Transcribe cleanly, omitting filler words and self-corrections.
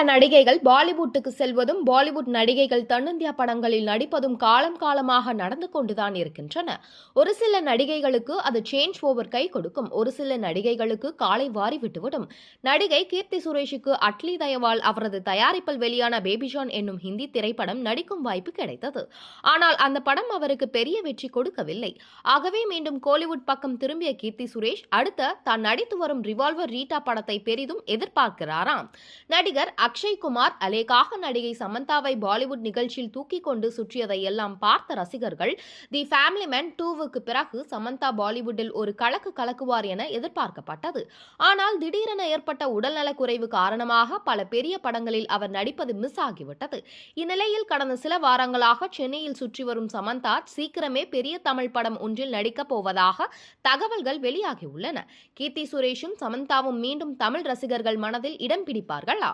நடிகைகள் பாலிவுட்டுக்கு செல்வதும் பாலிவுட் நடிகைகள் தென்னிந்தியா படங்களில் நடிப்பதும் காலம் காலமாக நடந்து கொண்டுதான் இருக்கின்றன. ஒரு சில நடிகைகளுக்கு அது சேஞ்ச் ஓவர் கை கொடுக்கும், ஒரு சில நடிகைகளுக்கு காலை வாரி விட்டுவிடும். நடிகை கீர்த்தி சுரேஷுக்கு அட்லி தயவால் அவரது தயாரிப்பில் வெளியான பேபிஜான் என்னும் ஹிந்தி திரைப்படம் நடிக்கும் வாய்ப்பு கிடைத்தது. ஆனால் அந்த படம் அவருக்கு பெரிய வெற்றி கொடுக்கவில்லை. ஆகவே மீண்டும் கோலிவுட் பக்கம் திரும்பிய கீர்த்தி சுரேஷ் அடுத்த தான் நடித்து வரும் ரிவால்வர் ரீட்டா படத்தை பெரிதும் எதிர்பார்க்கிறாராம். நடிகர் அக்ஷய் குமார் அலேகாக நடிகை சமந்தாவை பாலிவுட் நிகழ்ச்சியில் தூக்கிக் கொண்டு சுற்றியதை எல்லாம் பார்த்த ரசிகர்கள் தி ஃபேமிலி மேன் 2க்கு பிறகு சமந்தா பாலிவுட்டில் ஒரு கலக்கு கலக்குவார் என எதிர்பார்க்கப்பட்டது. ஆனால் திடீரென ஏற்பட்ட உடல்நலக் குறைவு காரணமாக பல பெரிய படங்களில் அவர் நடிப்பது மிஸ் ஆகிவிட்டது. இந்நிலையில் கடந்த சில வாரங்களாக சென்னையில் சுற்றி வரும் சமந்தா சீக்கிரமே பெரிய தமிழ் படம் ஒன்றில் நடிக்கப் போவதாக தகவல்கள் வெளியாகியுள்ளன. கீர்த்தி சுரேஷும் சமந்தாவும் மீண்டும் தமிழ் ரசிகர்கள் மனதில் இடம் பிடிப்பார்களா?